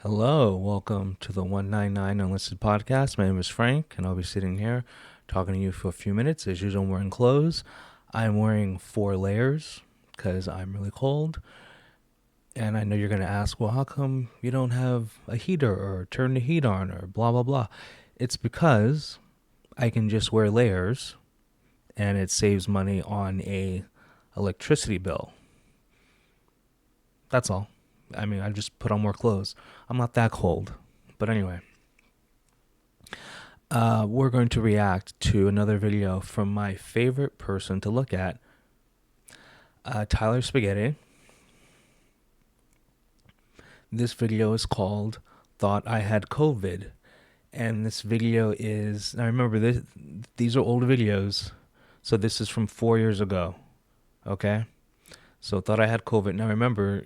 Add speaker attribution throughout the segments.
Speaker 1: Hello, welcome to the 199 Unlisted podcast. My name is Frank, and I'll be sitting here talking to you for a few minutes. As usual, I'm wearing clothes. I'm wearing 4 layers because I'm really cold. And I know you're going to ask, well, how come you don't have a heater or turn the heat on or blah, blah, blah? It's because I can just wear layers and it saves money on a electricity bill. That's all. I mean, I just put on more clothes. I'm not that cold. But anyway, we're going to react to another video from my favorite person to look at, Tyler Spaghetti. This video is called Thought I Had COVID. And this video is, now remember, these are old videos. So this is from 4 years ago. Okay? So thought I had COVID. Now remember,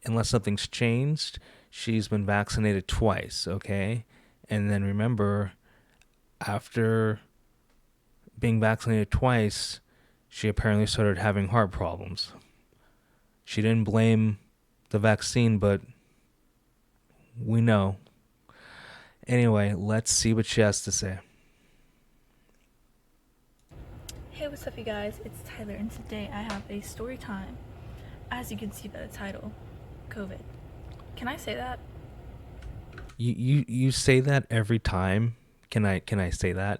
Speaker 1: unless something's changed, she's been vaccinated twice. Okay? And then remember, after being vaccinated twice, she apparently started having heart problems. She didn't blame the vaccine, but we know. Anyway, let's see what she has to say.
Speaker 2: Hey, what's up, you guys? It's Tyler, and today I have a story time. As you can see by the title, COVID. Can I say that?
Speaker 1: You say that every time. Can I say that?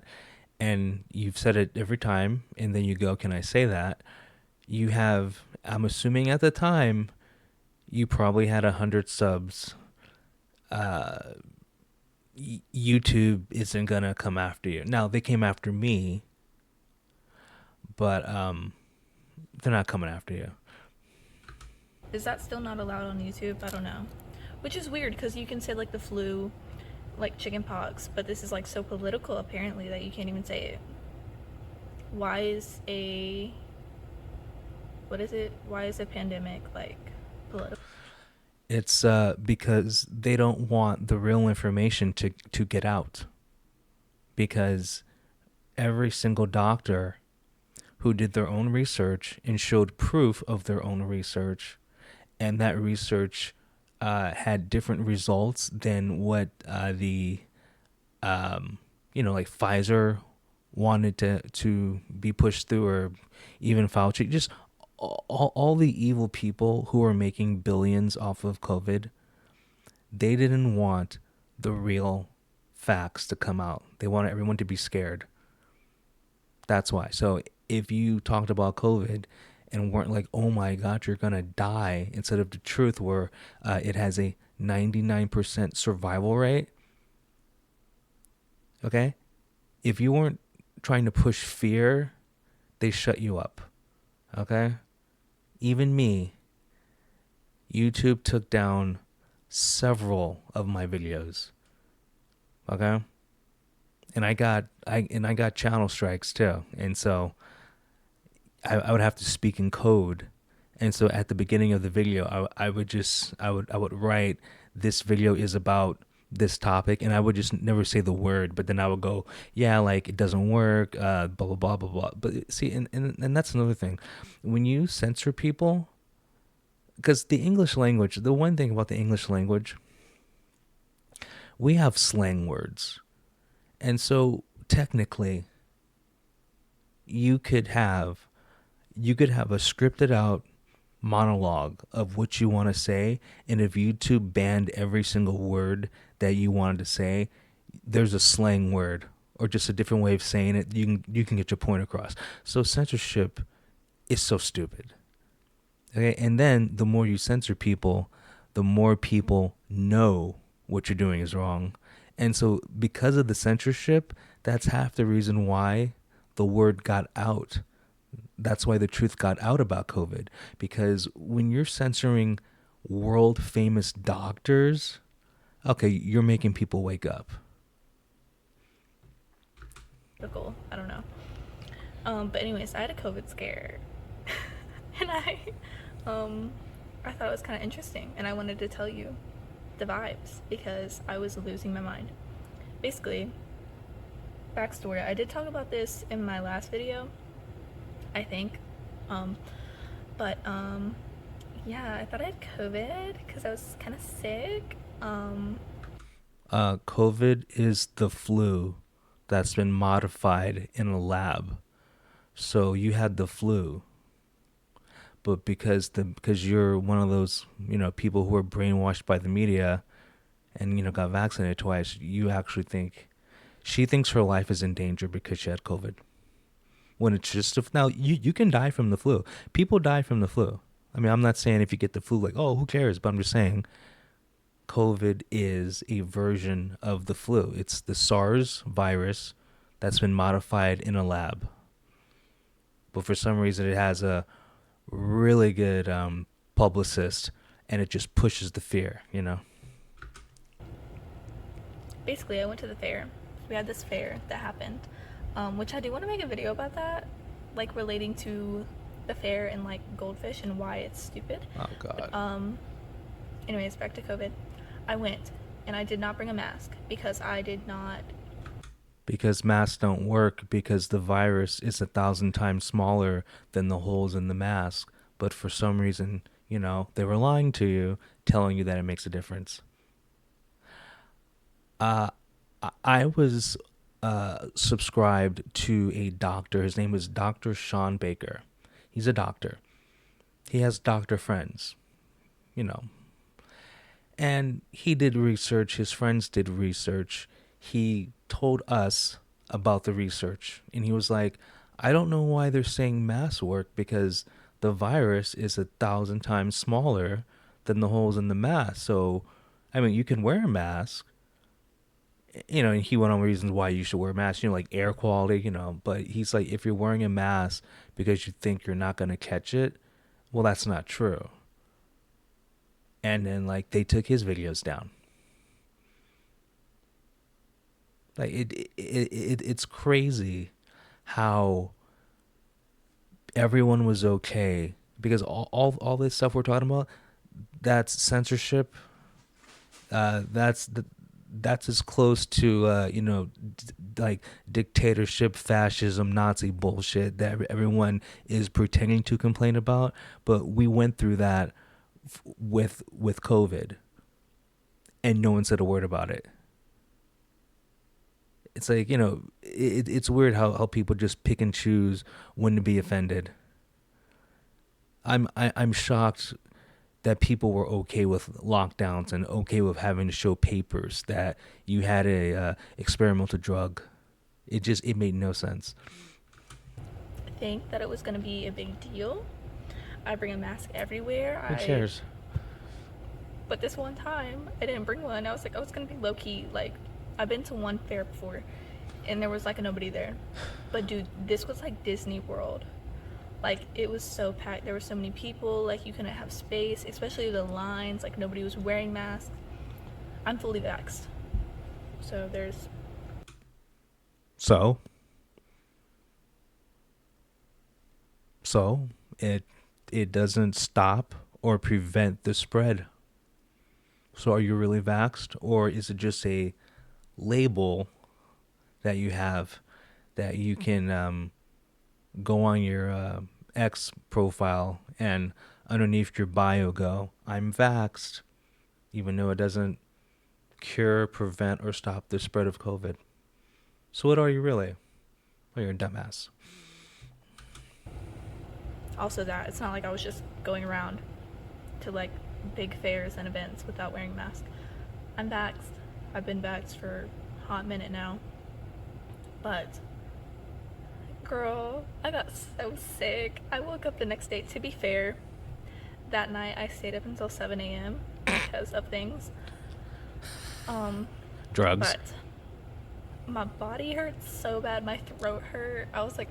Speaker 1: And you've said it every time, and then you go, can I say that? You have, I'm assuming at the time, you probably had 100 subs. YouTube isn't gonna come after you. Now they came after me, but they're not coming after you.
Speaker 2: Is that still not allowed on YouTube? I don't know. Which is weird because you can say like the flu, like chicken pox, but this is like so political apparently that you can't even say it. Why is a Why is a pandemic like political?
Speaker 1: It's because they don't want the real information to get out. Because every single doctor who did their own research and showed proof of their own research, and that research had different results than what the like Pfizer wanted to be pushed through, or even Fauci. Just all the evil people who are making billions off of COVID, they didn't want the real facts to come out. They wanted everyone to be scared. That's why. So if you talked about COVID and weren't like, oh my God, you're going to die, instead of the truth where it has a 99% survival rate, okay? If you weren't trying to push fear, they shut you up, okay? Even me, YouTube took down several of my videos, okay? And I got channel strikes too. And so I would have to speak in code. And so at the beginning of the video, I would write, this video is about this topic, and I would just never say the word, but then I would go, yeah, like it doesn't work, blah blah blah blah blah. But see, and that's another thing. When you censor people, because the English language, the one thing about the English language, we have slang words. And so technically you could have a scripted out monologue of what you want to say, and if YouTube banned every single word that you wanted to say, there's a slang word or just a different way of saying it, you can get your point across. So censorship is so stupid. Okay, and then the more you censor people, the more people know what you're doing is wrong. And so because of the censorship, that's half the reason why the word got out. That's why the truth got out about COVID. Because when you're censoring world famous doctors, okay, you're making people wake up.
Speaker 2: I don't know. But anyways, I had a COVID scare, and um, I thought it was kind of interesting, and I wanted to tell you the vibes because I was losing my mind. Basically, backstory, I did talk about this in my last video, I think. But Yeah, I thought I had COVID because I was kind of sick.
Speaker 1: COVID is the flu that's been modified in a lab. So you had the flu, but because you're one of those people who are brainwashed by the media and got vaccinated twice, you actually think she thinks her life is in danger because she had COVID. When it's just now, you can die from the flu. People die from the flu. I mean, I'm not saying if you get the flu, like, oh, who cares? But I'm just saying COVID is a version of the flu. It's the SARS virus that's been modified in a lab. But for some reason, it has a really good publicist, and it just pushes the fear.
Speaker 2: Basically, I went to the fair. We had this fair that happened, which I do want to make a video about that, like relating to the fair and like goldfish and why it's stupid.
Speaker 1: Oh God.
Speaker 2: But, anyways, back to COVID. I went and I did not bring a mask because I did not.
Speaker 1: Because masks don't work because the virus is 1,000 times smaller than the holes in the mask. But for some reason, they were lying to you, telling you that it makes a difference. I was subscribed to a doctor. His name is Dr. Sean Baker. He's a doctor. He has doctor friends, you know. And he did research. His friends did research. He told us about the research. And he was like, I don't know why they're saying masks work because the virus is 1,000 times smaller than the holes in the mask. So, I mean, you can wear a mask, and he went on reasons why you should wear a mask, like air quality, but he's like, if you're wearing a mask because you think you're not going to catch it, well, that's not true. And then, like, they took his videos down. Like, it's crazy how everyone was okay because all this stuff we're talking about, that's censorship. That's as close to like dictatorship, fascism, Nazi bullshit that everyone is pretending to complain about. But we went through that with COVID, and no one said a word about it. It's like, it's weird how people just pick and choose when to be offended. I'm shocked that people were okay with lockdowns and okay with having to show papers that you had a experimental drug. It made no sense.
Speaker 2: I think that it was going to be a big deal. I bring a mask everywhere.
Speaker 1: Who cares?
Speaker 2: But this one time, I didn't bring one. I was like, oh, it's going to be low key. Like, I've been to one fair before, and there was like nobody there. But dude, this was like Disney World. Like, it was so packed. There were so many people. Like, you couldn't have space, especially the lines. Like, nobody was wearing masks. I'm fully vaxxed. So there's.
Speaker 1: So it doesn't stop or prevent the spread. So are you really vaxxed, or is it just a label that you have that you can go on your X profile and underneath your bio go, I'm vaxxed, even though it doesn't cure, prevent, or stop the spread of COVID? So what are you really? Well, you're a dumbass.
Speaker 2: Also, that it's not like I was just going around to like big fairs and events without wearing a mask. I'm vaxxed. I've been vaxxed for a hot minute now. But girl, I got so sick. I woke up the next day. To be fair, that night I stayed up until 7 a.m. because of things.
Speaker 1: Drugs.
Speaker 2: But my body hurts so bad. My throat hurt. I was like,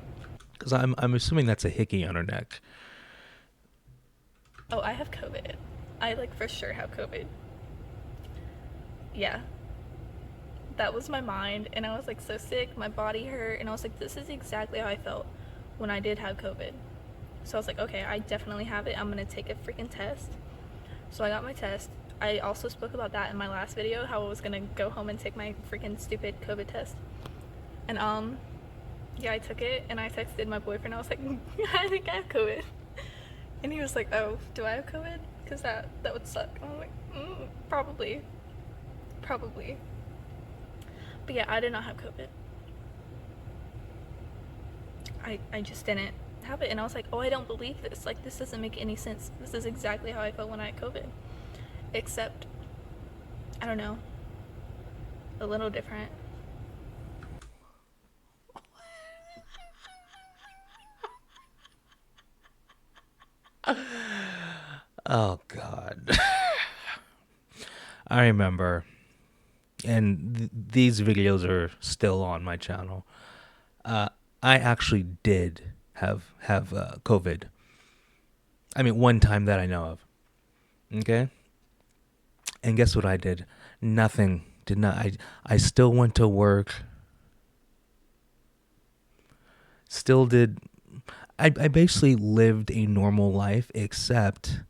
Speaker 1: because I'm assuming that's a hickey on her neck.
Speaker 2: oh, I have COVID. I like for sure have COVID. Yeah. That was my mind, and I was like so sick, my body hurt, and I was like, this is exactly how I felt when I did have COVID. So I was like, okay, I definitely have it. I'm gonna take a freaking test. So I got my test. I also spoke about that in my last video, how I was gonna go home and take my freaking stupid COVID test. And yeah, I took it, and I texted my boyfriend. I was like, I think I have COVID. And he was like, oh, do I have COVID? because that would suck. I'm like, probably, probably. But yeah, I did not have COVID. I just didn't have it, and I was like, oh, I don't believe this. Like, this doesn't make any sense. This is exactly how I felt when I had COVID, except I don't know, a little different.
Speaker 1: Oh God. I remember, and these videos are still on my channel. Uh, I actually did have COVID. I mean, one time that I know of. Okay, and guess what I did? Nothing. Did not. I still went to work. Still did. I basically lived a normal life, except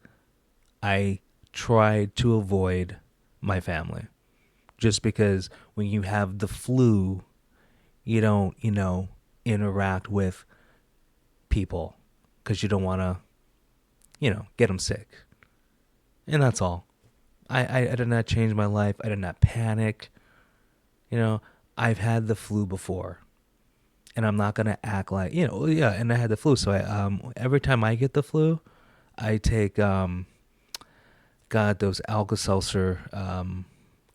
Speaker 1: I tried to avoid my family. Just because when you have the flu, you don't, interact with people because you don't want to, get them sick. And that's all. I did not change my life. I did not panic. You know, I've had the flu before. And I'm not going to act like, yeah, and I had the flu. So every time I get the flu, I take, got those Alka-Seltzer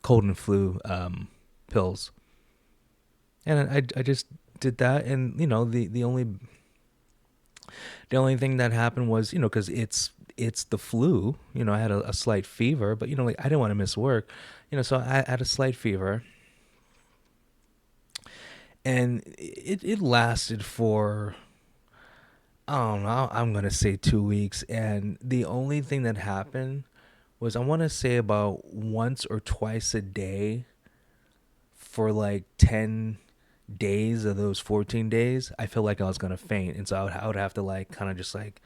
Speaker 1: cold and flu pills. And I just did that. And, the only thing that happened was, because it's the flu. I had a slight fever, but like I didn't want to miss work. So I had a slight fever, and it lasted for, I don't know, I'm gonna say 2 weeks. And the only thing that happened was, I want to say, about once or twice a day for like 10 days of those 14 days, I felt like I was gonna faint, and so I would have to like kind of just like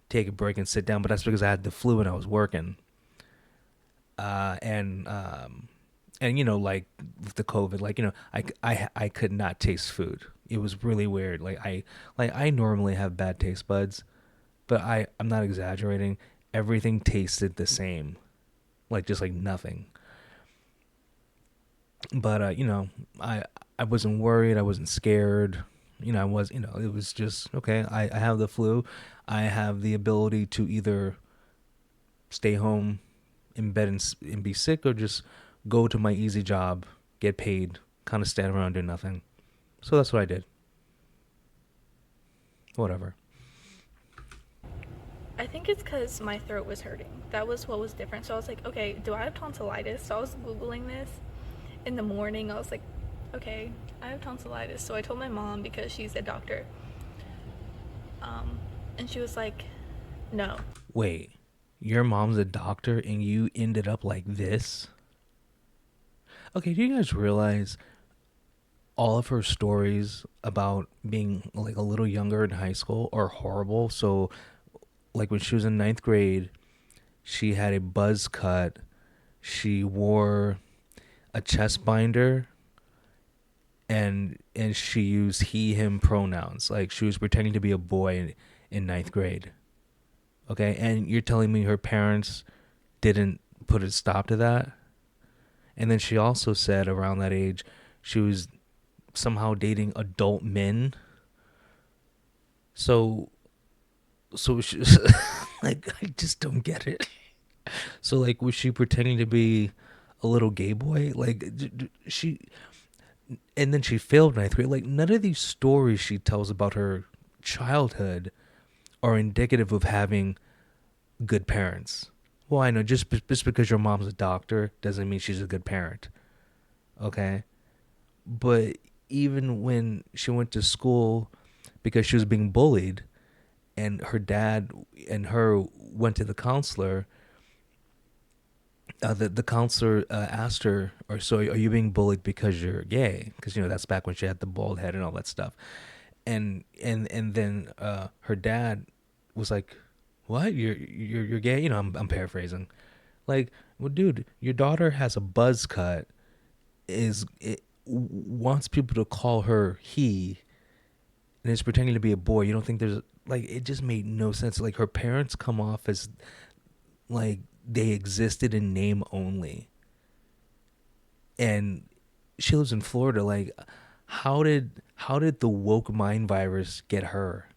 Speaker 1: take a break and sit down. But that's because I had the flu and I was working. And like with the COVID, like I could not taste food. It was really weird. Like I normally have bad taste buds, but I'm not exaggerating. Everything tasted the same, like just like nothing. But I wasn't worried. I wasn't scared. I was, it was just okay. I have the flu. I have the ability to either stay home in bed and be sick, or just go to my easy job, get paid, kind of stand around, do nothing. So that's what I did. Whatever.
Speaker 2: I think it's because my throat was hurting. That was what was different. So I was like, okay, do I have tonsillitis? So I was Googling this in the morning. I was like, okay, I have tonsillitis. So I told my mom, because she's a doctor. And she was like, no.
Speaker 1: Wait, your mom's a doctor and you ended up like this? Okay, do you guys realize all of her stories about being like a little younger in high school are horrible? So, like when she was in ninth grade, she had a buzz cut. She wore a chest binder, and she used he/him pronouns. Like she was pretending to be a boy in ninth grade. Okay, and you're telling me her parents didn't put a stop to that? And then she also said around that age she was somehow dating adult men. So she, like, I just don't get it. So like, was she pretending to be a little gay boy? Like she, and then she failed ninth grade. Like, none of these stories she tells about her childhood are indicative of having good parents. Well, I know, just because your mom's a doctor doesn't mean she's a good parent. Okay? But even when she went to school, because she was being bullied, and her dad and her went to the counselor, the counselor asked her, or so, are you being bullied because you're gay? Because that's back when she had the bald head and all that stuff. And then her dad was like, "What? You're gay?" I'm paraphrasing. Like, well, dude, your daughter has a buzz cut. Wants people to call her he, and is pretending to be a boy. You don't think there's, like, it just made no sense. Like, her parents come off as like they existed in name only. And she lives in Florida. Like, how did the woke mind virus get her?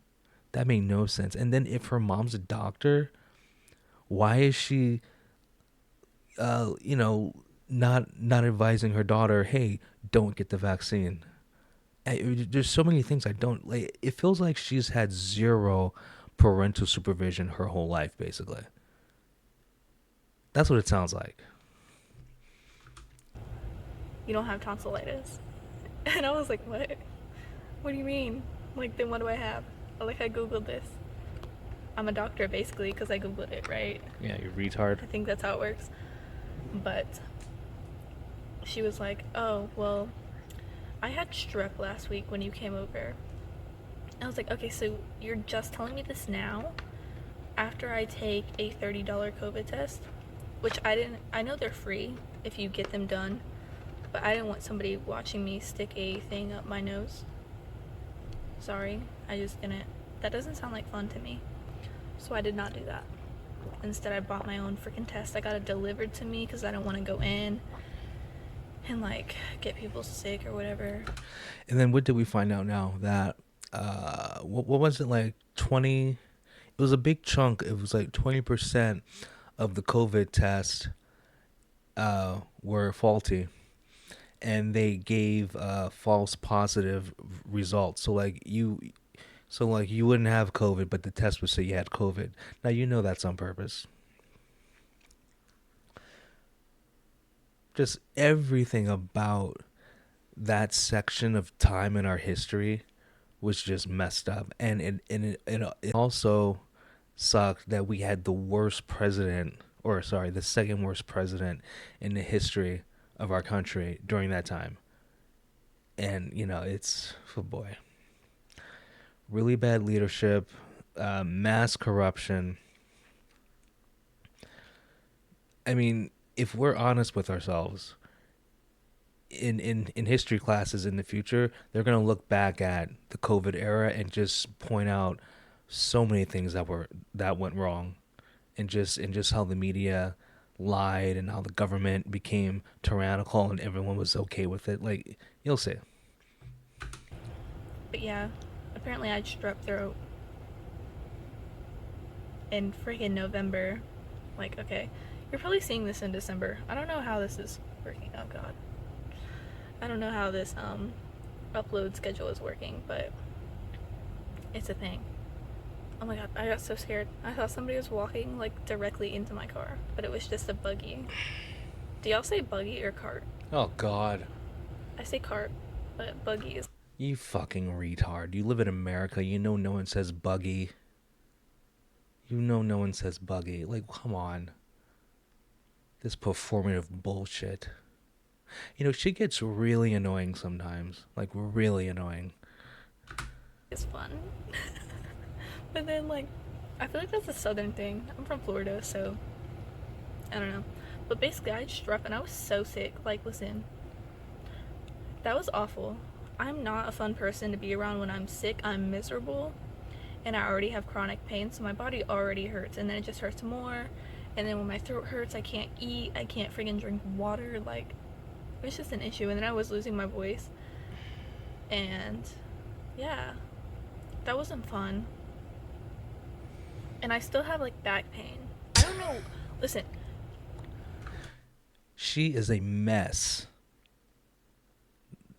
Speaker 1: That made no sense. And then if her mom's a doctor, why is she you know, not advising her daughter, hey, don't get the vaccine? There's so many things I don't like. It feels like she's had zero parental supervision her whole life, basically. That's what it sounds like.
Speaker 2: You don't have tonsillitis. And I was like, what? What do you mean? Like, then what do I have? Like, I Googled this. I'm a doctor, basically, because I Googled it, right?
Speaker 1: Yeah, you retard.
Speaker 2: I think that's how it works. But she was like, oh, well, I had strep last week when you came over. I was like, okay, so you're just telling me this now after I take a $30 COVID test, which I know they're free if you get them done, but I didn't want somebody watching me stick a thing up my nose. Sorry, I just didn't. That doesn't sound like fun to me. So I did not do that. Instead, I bought my own freaking test. I got it delivered to me because I don't want to go in and like get people sick or whatever.
Speaker 1: And then what did we find out now? That what was it, like 20? It was a big chunk. It was like 20% of the COVID test were faulty, and they gave false positive results. So like you wouldn't have COVID, but the test would say you had COVID. Now you know that's on purpose. Just everything about that section of time in our history was just messed up, and it also sucked that we had the worst president, or sorry, the second worst president in the history of our country during that time. And it's, oh boy, really bad leadership, mass corruption. I mean, if we're honest with ourselves, in history classes in the future, they're gonna look back at the COVID era and just point out so many things that went wrong, and just how the media lied and how the government became tyrannical and everyone was okay with it. Like, you'll see.
Speaker 2: But yeah, apparently I had strep throat in freaking November. Like, okay, you're probably seeing this in December. I don't know how this is working. Oh god. I don't know how this upload schedule is working, but it's a thing. Oh my god, I got so scared. I thought somebody was walking like directly into my car, but it was just a buggy. Do y'all say buggy or cart?
Speaker 1: Oh God,
Speaker 2: I say cart, but buggy is.
Speaker 1: you fucking retard! You live in America. You know no one says buggy. You know no one says buggy. Like, come on. This performative bullshit. She gets really annoying sometimes. Like, really annoying.
Speaker 2: Is fun. But then, like, I feel like that's a southern thing. I'm from Florida, so I don't know. But basically, I had strep and I was so sick. Like, listen, that was awful. I'm not a fun person to be around when I'm sick. I'm miserable, and I already have chronic pain, so my body already hurts, and then it just hurts more. And then when my throat hurts, I can't eat. I can't friggin' drink water. Like, it's just an issue. And then I was losing my voice, and yeah, that wasn't fun. And I still have like back pain. I don't know. Listen,
Speaker 1: She is a mess.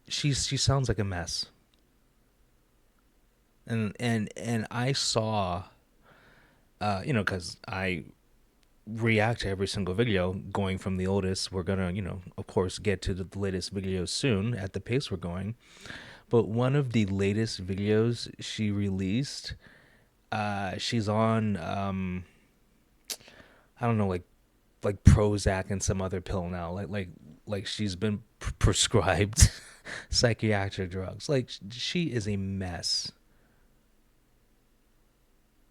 Speaker 1: She sounds like a mess. And I saw, because I react to every single video going from the oldest. We're gonna, of course, get to the latest videos soon at the pace we're going. But one of the latest videos she released, she's on, I don't know, like Prozac and some other pill now. Like she's been prescribed psychiatric drugs. Like, she is a mess.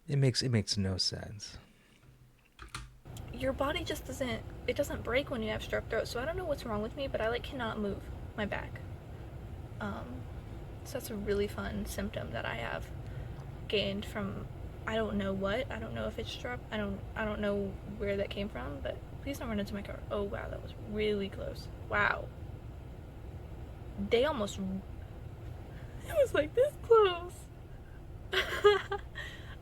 Speaker 1: It makes no sense.
Speaker 2: your body just doesn't. It doesn't break when you have strep throat. So I don't know what's wrong with me, but I like cannot move my back. Um, so that's a really fun symptom that I have gained from I don't know what. I don't know if it's dropped. I don't know where that came from, but please don't run into my car. Oh wow, that was really close. Wow. They almost, it was like this close.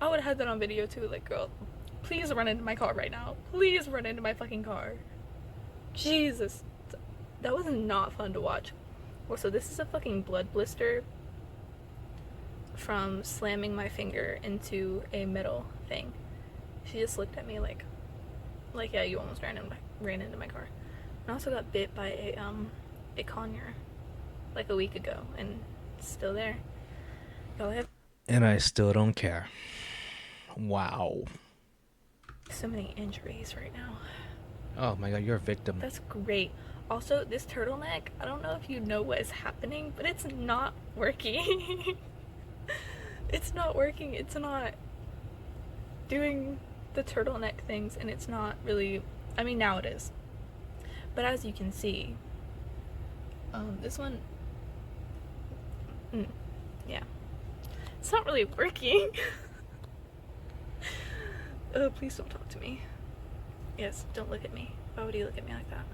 Speaker 2: I would have had that on video too, like, girl, please run into my car right now. Please run into my fucking car. Jesus. That was not fun to watch. Also, this is a fucking blood blister from slamming my finger into a metal thing. She just looked at me like yeah, you almost ran into my car. I also got bit by a conure like a week ago, and it's still there. Y'all have
Speaker 1: And I still don't care. Wow.
Speaker 2: so many injuries right now.
Speaker 1: Oh my god, you're a victim.
Speaker 2: That's great. Also, this turtleneck, I don't know if you know what is happening, but it's not working. It's not working. It's not doing the turtleneck things, and it's not really, I mean, now it is. But as you can see, this one, yeah, it's not really working. Please don't talk to me. Yes, don't look at me. Why would you look at me like that?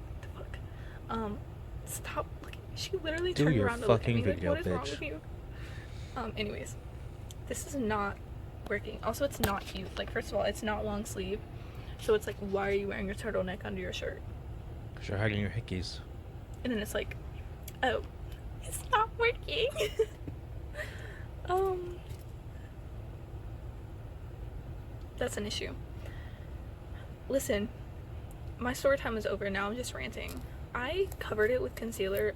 Speaker 2: What the fuck? Stop looking. She literally
Speaker 1: Do
Speaker 2: turned
Speaker 1: your
Speaker 2: around to look at me.
Speaker 1: fucking
Speaker 2: Like,
Speaker 1: video,
Speaker 2: what is wrong
Speaker 1: bitch.
Speaker 2: with you? Anyways, this is not working. Also, it's not cute. Like, first of all, it's not long sleeve. So it's like, why are you wearing your turtleneck under your shirt?
Speaker 1: Because you're hiding your hickeys.
Speaker 2: And then it's like, oh, it's not working. That's an issue. Listen, my story time is over. Now I'm just ranting. I covered it with concealer.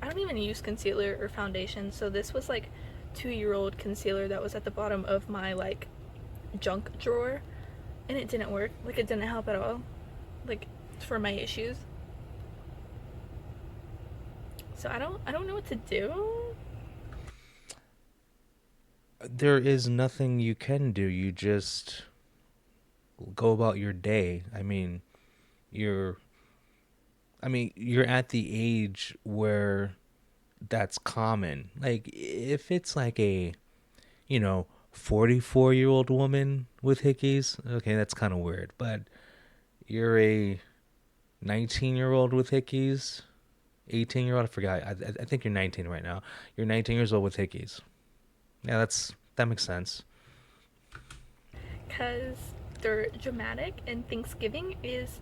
Speaker 2: I don't even use concealer or foundation, so this was like 2-year-old concealer that was at the bottom of my like junk drawer, and it didn't work. Like, it didn't help at all, like, for my issues. So I don't know what to do.
Speaker 1: There is nothing you can do. You just go about your day. I mean, you're at the age where that's common. Like, if it's like a, 44-year-old woman with hickeys, okay, that's kind of weird. But you're a 19-year-old with hickeys, 18-year-old, I forgot. I think you're 19 right now. You're 19 years old with hickeys. Yeah, that makes sense.
Speaker 2: Because they're dramatic, and Thanksgiving is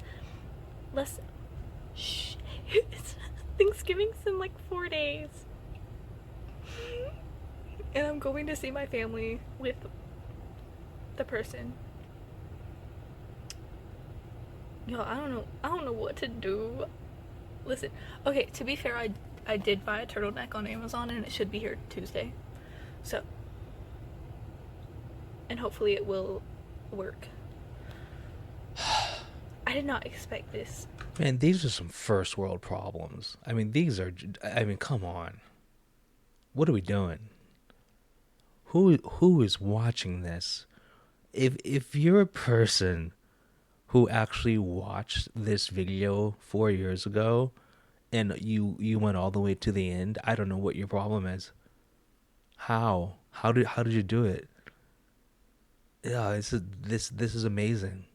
Speaker 2: less. Shh. Thanksgiving's in like 4 days. And I'm going to see my family with the person. Yo, I don't know what to do. Listen, okay, to be fair, I did buy a turtleneck on Amazon, and it should be here Tuesday. So, and hopefully it will work. I did not expect this.
Speaker 1: Man, these are some first world problems. I mean, come on. What are we doing? Who is watching this? If you're a person who actually watched this video 4 years ago and you went all the way to the end, I don't know what your problem is. How did you do it? Yeah, this is amazing.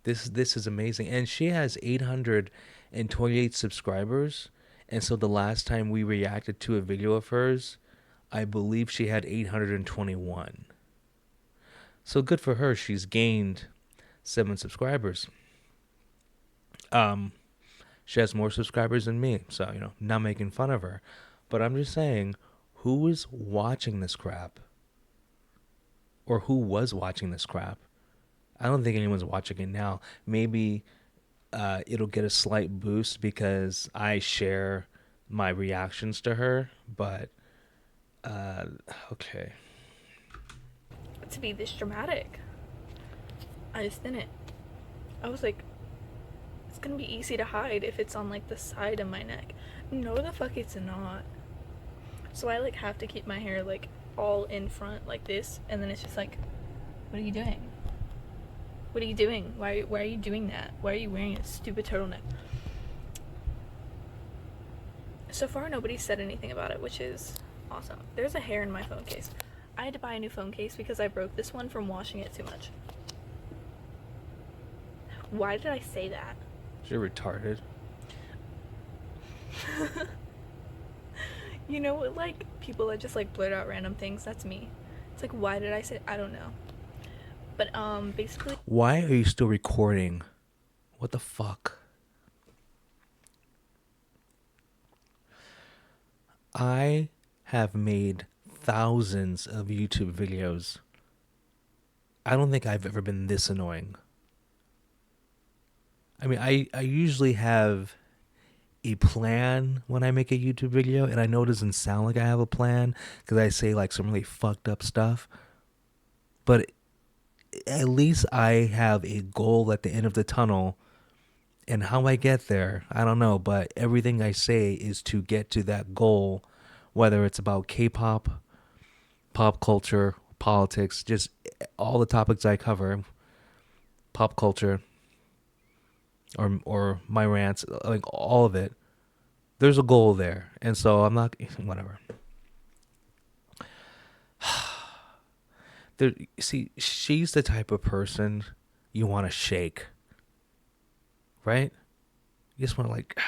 Speaker 1: This is amazing. And she has 828 subscribers. And so the last time we reacted to a video of hers, I believe she had 821. So good for her. She's gained 7 subscribers. She has more subscribers than me. So, not making fun of her. But I'm just saying, who is watching this crap? Or who was watching this crap? I don't think anyone's watching it now. Maybe it'll get a slight boost because I share my reactions to her. But, okay.
Speaker 2: To be this dramatic, I just didn't. I was like, it's gonna be easy to hide if it's on like the side of my neck. No, the fuck it's not. So I like have to keep my hair like all in front like this, and then it's just like, what are you doing? What are you doing? Why are you doing that? Why are you wearing a stupid turtleneck? So far, nobody said anything about it, which is awesome. There's a hair in my phone case. I had to buy a new phone case because I broke this one from washing it too much. Why did I say that?
Speaker 1: You're retarded.
Speaker 2: You know what, like, people that just, like, blurt out random things? That's me. It's like, why did I say... I don't know. But, basically...
Speaker 1: Why are you still recording? What the fuck? I have made thousands of YouTube videos. I don't think I've ever been this annoying. I mean, I usually have a plan when I make a YouTube video, and I know it doesn't sound like I have a plan because I say like some really fucked up stuff. But at least I have a goal at the end of the tunnel, and how I get there, I don't know. But everything I say is to get to that goal, whether it's about K-pop, pop culture, politics, just all the topics I cover, pop culture, or my rants, like all of it. There's a goal there, and so I'm not whatever. There, see, she's the type of person you want to shake, right? You just want to like.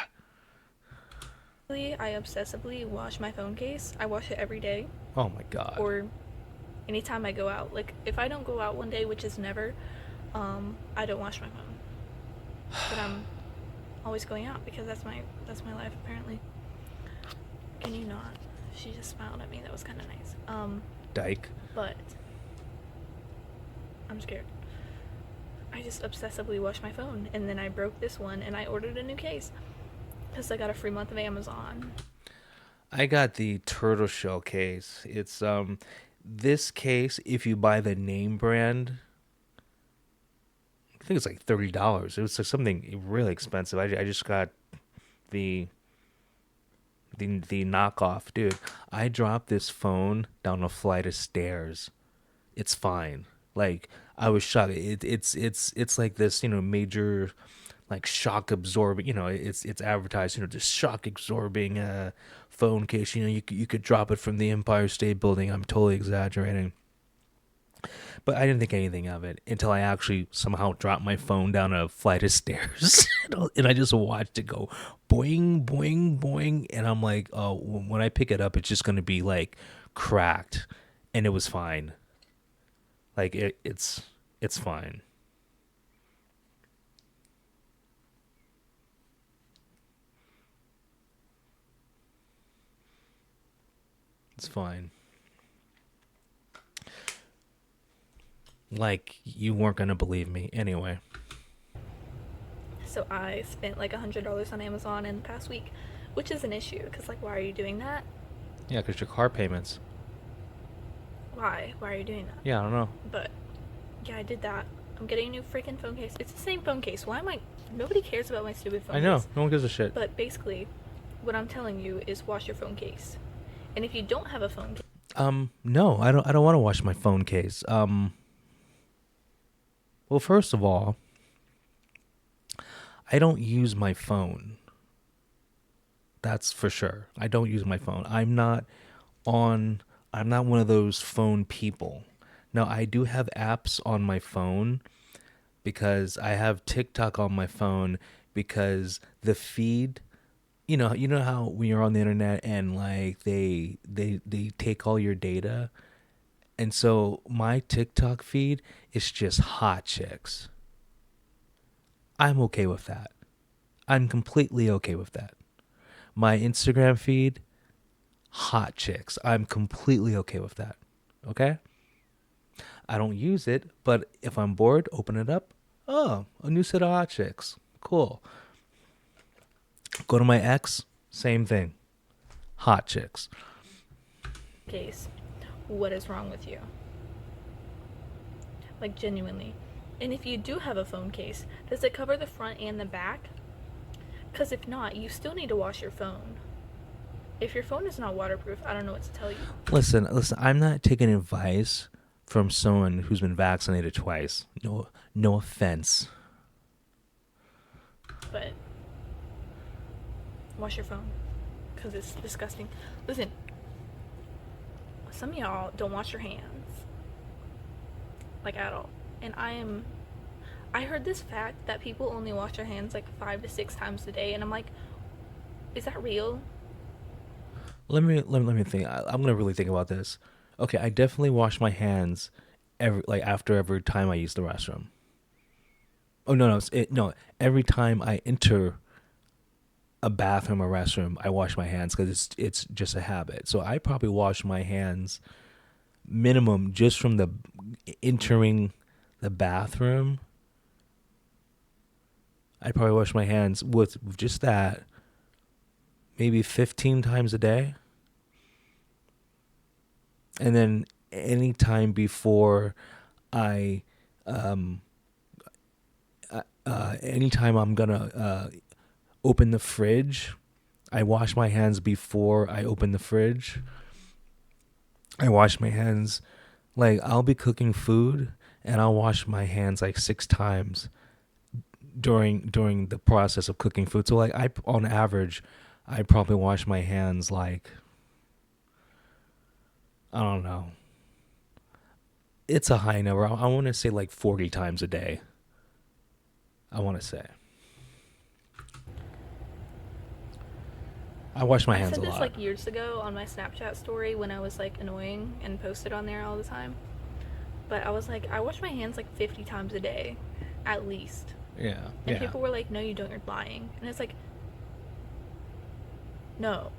Speaker 2: I obsessively wash my phone case. I wash it every day.
Speaker 1: Oh my god.
Speaker 2: Or anytime I go out. Like, if I don't go out one day, which is never, I don't wash my phone. But I'm always going out because that's my life, apparently. Can you not? She just smiled at me. That was kind of nice.
Speaker 1: Dyke.
Speaker 2: But I'm scared. I just obsessively wash my phone, and then I broke this one, and I ordered a new case because I got a free month of Amazon.
Speaker 1: I got the turtle shell case. It's this case, if you buy the name brand, I think it's like $30. It was like something really expensive. I just got the knockoff, dude. I dropped this phone down a flight of stairs. It's fine. Like I was shocked. It's like this, major like shock absorbing. It's advertised. This shock absorbing phone case. You could drop it from the Empire State Building. I'm totally exaggerating. But I didn't think anything of it until I actually somehow dropped my phone down a flight of stairs. And I just watched it go boing, boing, boing. And I'm like, oh, when I pick it up, it's just going to be like cracked. And it was fine. Like it's fine. It's fine. Like you weren't gonna believe me anyway.
Speaker 2: So I spent like $100 on Amazon in the past week, which is an issue because, like, why are you doing that?
Speaker 1: Yeah, because your car payments.
Speaker 2: Why are you doing that?
Speaker 1: Yeah, I don't know.
Speaker 2: But yeah, I did that. I'm getting a new freaking phone case. It's the same phone case. Why am I... Nobody cares about my stupid phone case.
Speaker 1: I know. No one gives a shit.
Speaker 2: But basically, what I'm telling you is wash your phone case. And if you don't have a phone case...
Speaker 1: No, I don't want to wash my phone case. Well, first of all, I don't use my phone. That's for sure. I don't use my phone. I'm not one of those phone people. Now, I do have apps on my phone because I have TikTok on my phone because the feed, you know how when you're on the internet and like they take all your data. And so my TikTok feed is just hot chicks. I'm okay with that. I'm completely okay with that. My Instagram feed, hot chicks. I'm completely okay with that. Okay? I don't use it, but if I'm bored, open it up. Oh, a new set of hot chicks. Cool. Go to my ex, same thing. Hot chicks.
Speaker 2: Case. What is wrong with you? Like, genuinely. And if you do have a phone case, does it cover the front and the back? Because if not, you still need to wash your phone. If your phone is not waterproof, I don't know what to tell you.
Speaker 1: Listen, I'm not taking advice from someone who's been vaccinated twice. No offense.
Speaker 2: But wash your phone, because it's disgusting. Listen, some of y'all don't wash your hands, like at all. And I heard this fact that people only wash their hands like 5 to 6 times a day, and I'm like, is that real?
Speaker 1: Let me think. I'm gonna really think about this. Okay, I definitely wash my hands after every time I use the restroom. Oh no, no. Every time I enter a bathroom or restroom, I wash my hands because it's just a habit. So I probably wash my hands minimum just from the entering the bathroom. I probably wash my hands with just that maybe 15 times a day. And then any time before I anytime I'm gonna open the fridge, I wash my hands before I open the fridge. I wash my hands, like I'll be cooking food and I'll wash my hands like 6 times during the process of cooking food. So like I on average, I probably wash my hands like, I don't know. It's a high number. I want to say like 40 times a day. I want to say. I wash my
Speaker 2: I
Speaker 1: hands a
Speaker 2: said this
Speaker 1: lot.
Speaker 2: like years ago on my Snapchat story when I was like annoying and posted on there all the time. But I was like, I wash my hands like 50 times a day, at least.
Speaker 1: Yeah.
Speaker 2: And
Speaker 1: Yeah.
Speaker 2: people were like, no, you don't, you're lying. And it's like, no.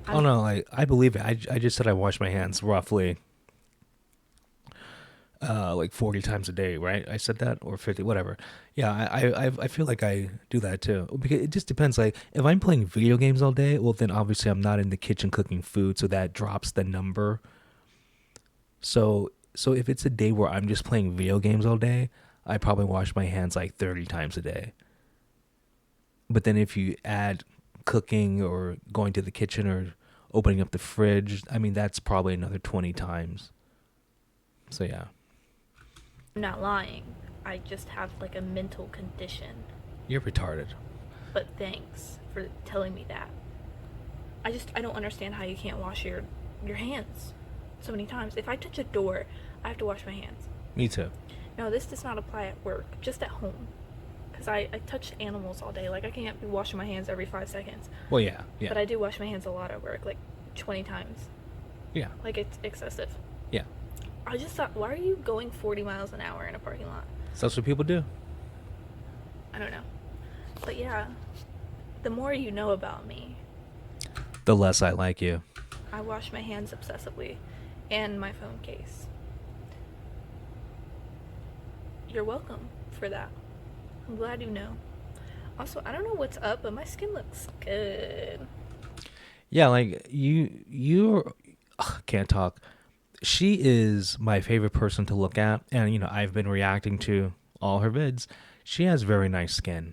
Speaker 1: Oh
Speaker 2: I'm
Speaker 1: no, like I believe it. I just said I wash my hands roughly like 40 times a day, right? I said that, or 50, whatever. Yeah, I feel like I do that too. Because it just depends. Like if I'm playing video games all day, well then obviously I'm not in the kitchen cooking food, so that drops the number. So if it's a day where I'm just playing video games all day, I probably wash my hands like 30 times a day. But then if you add cooking or going to the kitchen or opening up the fridge, I mean that's probably another 20 times. So yeah.
Speaker 2: not lying. I just have like a mental condition.
Speaker 1: You're retarded.
Speaker 2: But thanks for telling me that. I don't understand how you can't wash your hands so many times. If I touch a door, I have to wash my hands.
Speaker 1: Me too.
Speaker 2: No, this does not apply at work, just at home. Because I touch animals all day. Like, I can't be washing my hands every 5 seconds.
Speaker 1: Well, yeah, yeah.
Speaker 2: But I do wash my hands a lot at work, like 20 times.
Speaker 1: Yeah.
Speaker 2: Like, it's excessive.
Speaker 1: Yeah.
Speaker 2: I just thought, why are you going 40 miles an hour in a parking lot?
Speaker 1: So that's what people do.
Speaker 2: I don't know. But yeah, the more you know about me,
Speaker 1: The less I like you.
Speaker 2: I wash my hands obsessively and my phone case. You're welcome for that. I'm glad you know. Also, I don't know what's up, but my skin looks good.
Speaker 1: Yeah, like you can't talk. She is my favorite person to look at, and I've been reacting to all her vids. She has very nice skin.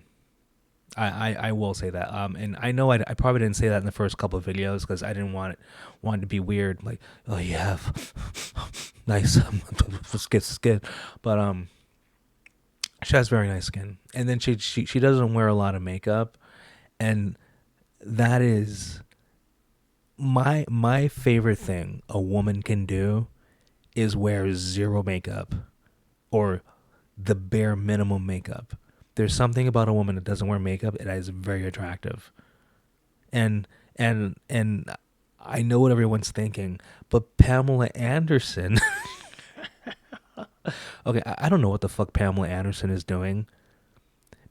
Speaker 1: I will say that. And I know I probably didn't say that in the first couple of videos because I didn't want it to be weird. Like, oh, you have nice skin, but she has very nice skin. And then she doesn't wear a lot of makeup, and that is my favorite thing a woman can do is wear zero makeup or the bare minimum makeup. There's something about a woman that doesn't wear makeup that is very attractive. And I know what everyone's thinking, but Pamela Anderson okay, I don't know what the fuck Pamela Anderson is doing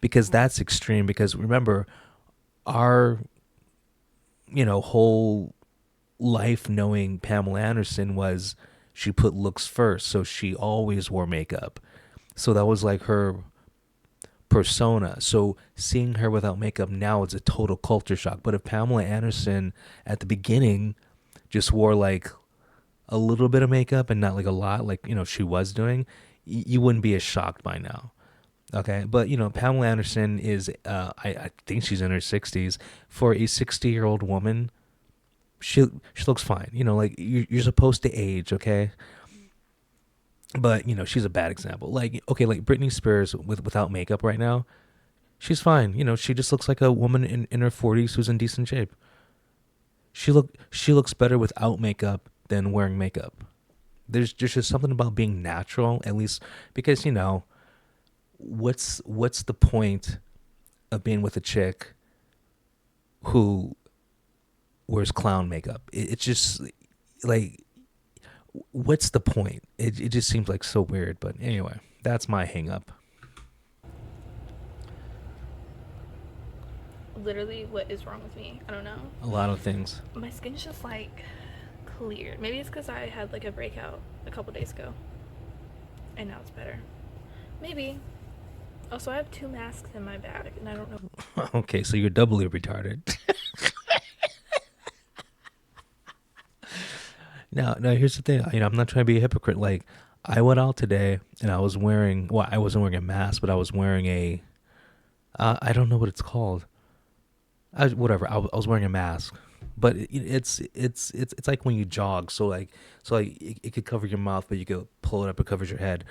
Speaker 1: because that's extreme because remember our whole life knowing Pamela Anderson was she put looks first, so she always wore makeup. So that was like her persona. So seeing her without makeup now is a total culture shock. But if Pamela Anderson at the beginning just wore like a little bit of makeup and not like a lot, like she was doing, you wouldn't be as shocked by now. Okay, but Pamela Anderson is I think she's in her 60s. For a 60-year-old woman, she looks fine. Like you're supposed to age, okay? But she's a bad example. Like okay, like Britney Spears without makeup right now, she's fine. She just looks like a woman in her 40s who's in decent shape. She looks better without makeup than wearing makeup. There's just something about being natural, at least because what's the point of being with a chick who wears clown makeup? It's just like, what's the point? It just seems like so weird. But anyway, that's my hang up.
Speaker 2: Literally, what is wrong with me? I don't know.
Speaker 1: A lot of things.
Speaker 2: My skin's just like clear. Maybe it's because I had like a breakout a couple days ago, and now it's better. Maybe. Also, I have 2 masks in my bag, and I don't know.
Speaker 1: Okay, so you're doubly retarded. Now here's the thing. I'm not trying to be a hypocrite. Like, I went out today and I was wearing. Well, I wasn't wearing a mask, but I was wearing a. I don't know what it's called. Whatever. I was wearing a mask, but it's like when you jog. So it could cover your mouth, but you could pull it up. It covers your head.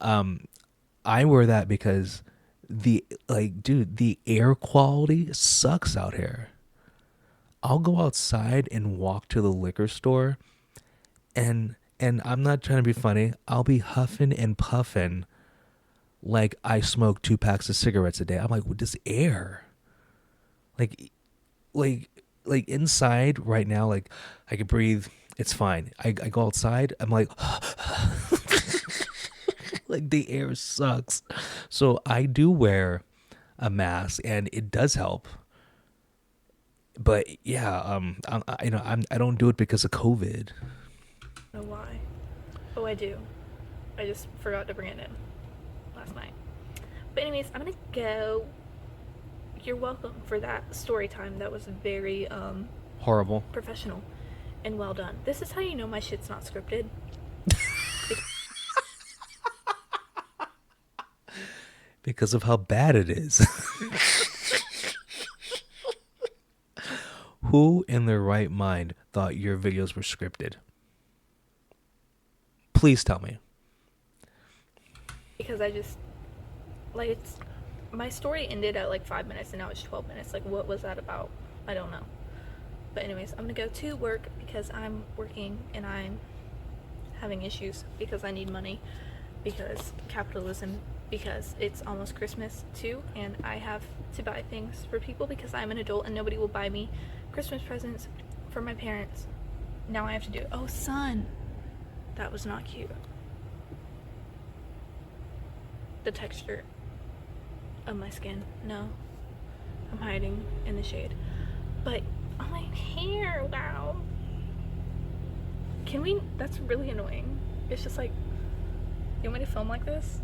Speaker 1: I wear that because the air quality sucks out here. I'll go outside and walk to the liquor store, and I'm not trying to be funny. I'll be huffing and puffing like I smoke 2 packs of cigarettes a day. I'm like, with this air, like like inside right now, like I could breathe. It's fine. I go outside. I'm like, like the air sucks. So I do wear a mask, and it does help. But yeah, I don't do it because of COVID.
Speaker 2: I don't know why. Oh, I do. I just forgot to bring it in last night. But anyways, I'm gonna go. You're welcome for that story time. That was very
Speaker 1: Horrible.
Speaker 2: professional and well done. This is how you know my shit's not scripted.
Speaker 1: Because of how bad it is. Who in their right mind thought your videos were scripted? Please tell me.
Speaker 2: Because I just like it's my story ended at like 5 minutes and now it's 12 minutes. Like, what was that about? I don't know. But anyways, I'm gonna go to work because I'm working and I'm having issues because I need money, because capitalism, because it's almost Christmas too, and I have to buy things for people because I'm an adult and nobody will buy me Christmas presents for my parents. Now I have to do it. Oh, son, that was not cute. The texture of my skin. No, I'm hiding in the shade. But oh, my hair, wow. Can we? That's really annoying. It's just like, you want me to film like this?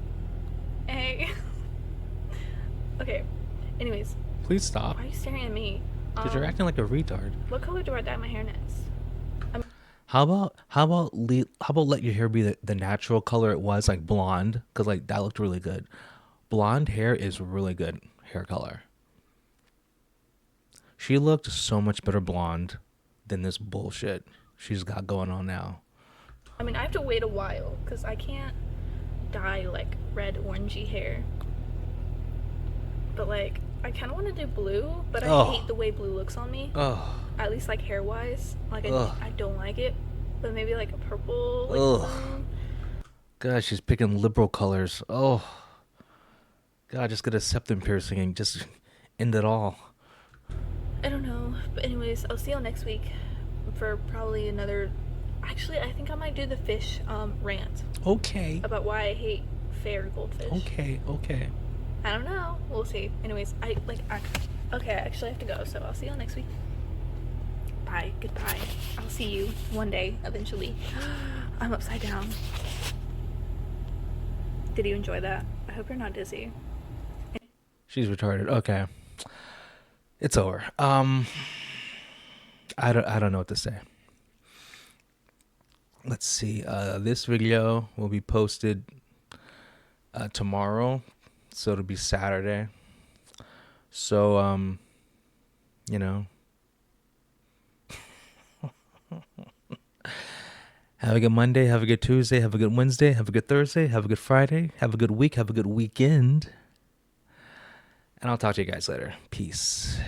Speaker 2: Hey. Okay. Anyways.
Speaker 1: Please stop.
Speaker 2: Why are you staring at me?
Speaker 1: Because you're acting like a retard.
Speaker 2: What color do I dye my hair next?
Speaker 1: How about let your hair be the natural color it was, like blonde? Because like that looked really good. Blonde hair is really good hair color. She looked so much better blonde than this bullshit she's got going on now.
Speaker 2: I mean, I have to wait a while because I can't dye like red orangey hair. But like, I kind of want to do blue, but I hate the way blue looks on me.
Speaker 1: Oh.
Speaker 2: At least like hair wise, like I don't like it. But maybe like a purple. Like,
Speaker 1: God, she's picking liberal colors. Oh. God, just get a septum piercing and just end it all.
Speaker 2: I don't know. But anyways, I'll see y'all next week for probably another. Actually, I think I might do the fish rant.
Speaker 1: Okay.
Speaker 2: About why I hate fair goldfish.
Speaker 1: Okay.
Speaker 2: I don't know. We'll see. Anyways, I actually have to go, so I'll see y'all next week. Bye. Goodbye. I'll see you one day, eventually. I'm upside down. Did you enjoy that? I hope you're not dizzy.
Speaker 1: She's retarded. Okay. It's over. I don't know what to say. Let's see. This video will be posted tomorrow, so it'll be Saturday. So you know, have a good Monday, have a good Tuesday, have a good Wednesday, have a good Thursday, have a good Friday, have a good week, have a good weekend. And I'll talk to you guys later. Peace.